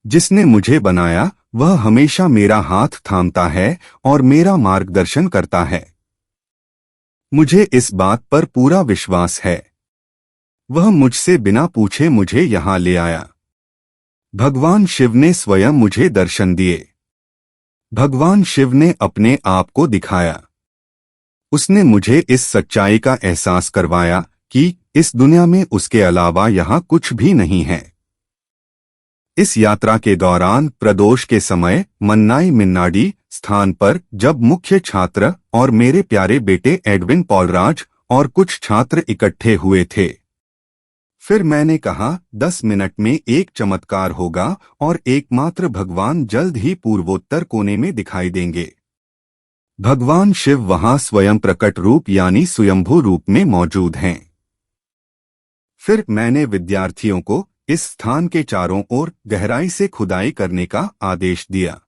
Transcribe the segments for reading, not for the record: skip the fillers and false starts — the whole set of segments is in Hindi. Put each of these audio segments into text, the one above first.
जिसने मुझे बनाया वह हमेशा मेरा हाथ थामता है और मेरा मार्गदर्शन करता है। मुझे इस बात पर पूरा विश्वास है। वह मुझसे बिना पूछे मुझे यहाँ ले आया। भगवान शिव ने स्वयं मुझे दर्शन दिए। भगवान शिव ने अपने आप को दिखाया। उसने मुझे इस सच्चाई का एहसास करवाया कि इस दुनिया में उसके अलावा यहाँ कुछ भी नहीं है। इस यात्रा के दौरान प्रदोष के समय मन्नाई मिन्नाडी स्थान पर जब मुख्य छात्र और मेरे प्यारे बेटे एडविन पॉलराज और कुछ छात्र इकट्ठे हुए थे, फिर मैंने कहा 10 मिनट में एक चमत्कार होगा और एकमात्र भगवान जल्द ही पूर्वोत्तर कोने में दिखाई देंगे। भगवान शिव वहां स्वयं प्रकट रूप यानी स्वयंभू रूप में मौजूद हैं। फिर मैंने विद्यार्थियों को इस स्थान के चारों ओर गहराई से खुदाई करने का आदेश दिया।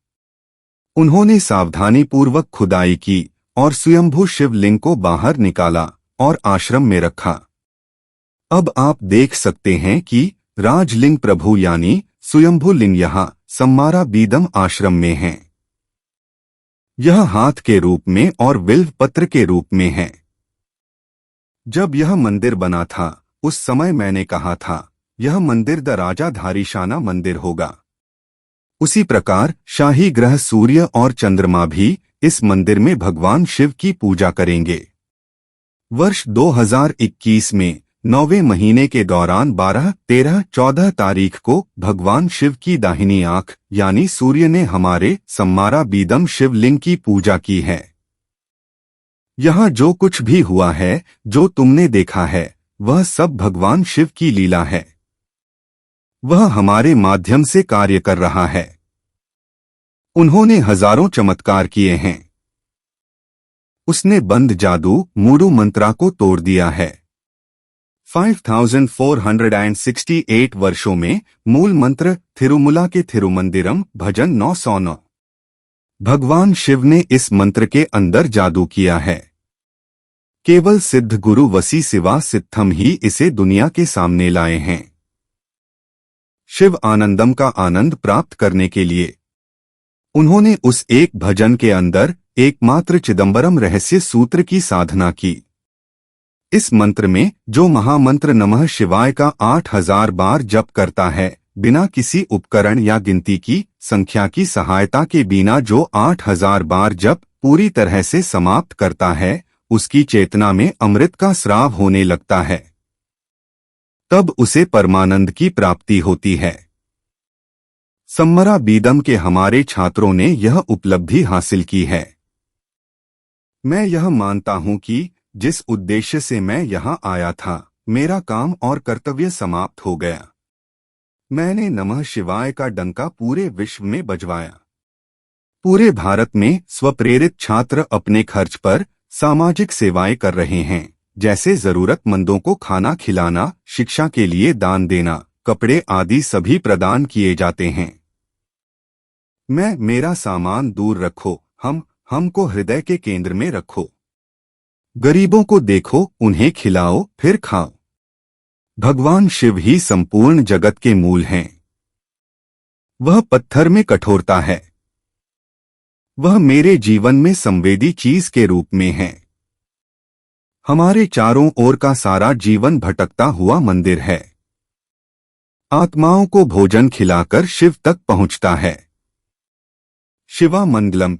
उन्होंने सावधानीपूर्वक खुदाई की और स्वयंभू शिवलिंग को बाहर निकाला और आश्रम में रखा। अब आप देख सकते हैं कि राजलिंग प्रभु यानी स्वयंभू लिंग यहाँ सम्मारा बीदम आश्रम में है। यह हाथ के रूप में और विल्व पत्र के रूप में है। जब यह मंदिर बना था उस समय मैंने कहा था यह मंदिर द राजा धारीशाना मंदिर होगा। उसी प्रकार शाही ग्रह सूर्य और चंद्रमा भी इस मंदिर में भगवान शिव की पूजा करेंगे। वर्ष 2021 में 9वें महीने के दौरान 12, 13, 14 तारीख को भगवान शिव की दाहिनी आंख यानी सूर्य ने हमारे सम्मारा बीदम शिवलिंग की पूजा की है। यहाँ जो कुछ भी हुआ है, जो तुमने देखा है, वह सब भगवान शिव की लीला है। वह हमारे माध्यम से कार्य कर रहा है। उन्होंने हजारों चमत्कार किए हैं। उसने बंद जादू मूडू मंत्रा को तोड़ दिया है। 5468 वर्षों में मूल मंत्र थिरुमुला के थिरुमंदिरम भजन 909। भगवान शिव ने इस मंत्र के अंदर जादू किया है। केवल सिद्ध गुरु वसी शिवा सिद्धम ही इसे दुनिया के सामने लाए हैं। शिव आनंदम का आनंद प्राप्त करने के लिए उन्होंने उस एक भजन के अंदर एकमात्र चिदंबरम रहस्य सूत्र की साधना की। इस मंत्र में जो महामंत्र नमः शिवाय का 8000 बार जप करता है, बिना किसी उपकरण या गिनती की संख्या की सहायता के बिना जो 8000 बार जप पूरी तरह से समाप्त करता है, उसकी चेतना में अमृत का स्राव होने लगता है। तब उसे परमानंद की प्राप्ति होती है। सम्मरा बीदम के हमारे छात्रों ने यह उपलब्धि हासिल की है। मैं यह मानता हूं कि जिस उद्देश्य से मैं यहाँ आया था, मेरा काम और कर्तव्य समाप्त हो गया। मैंने नमः शिवाय का डंका पूरे विश्व में बजवाया। पूरे भारत में स्वप्रेरित छात्र अपने खर्च पर सामाजिक सेवाएं कर रहे हैं, जैसे जरूरतमंदों को खाना खिलाना, शिक्षा के लिए दान देना, कपड़े आदि सभी प्रदान किए जाते हैं। मेरा सामान दूर रखो, हमको हृदय के केंद्र में रखो। गरीबों को देखो, उन्हें खिलाओ, फिर खाओ। भगवान शिव ही संपूर्ण जगत के मूल हैं। वह पत्थर में कठोरता है। वह मेरे जीवन में संवेदी चीज के रूप में है। हमारे चारों ओर का सारा जीवन भटकता हुआ मंदिर है। आत्माओं को भोजन खिलाकर शिव तक पहुंचता है। शिवा मंगलम।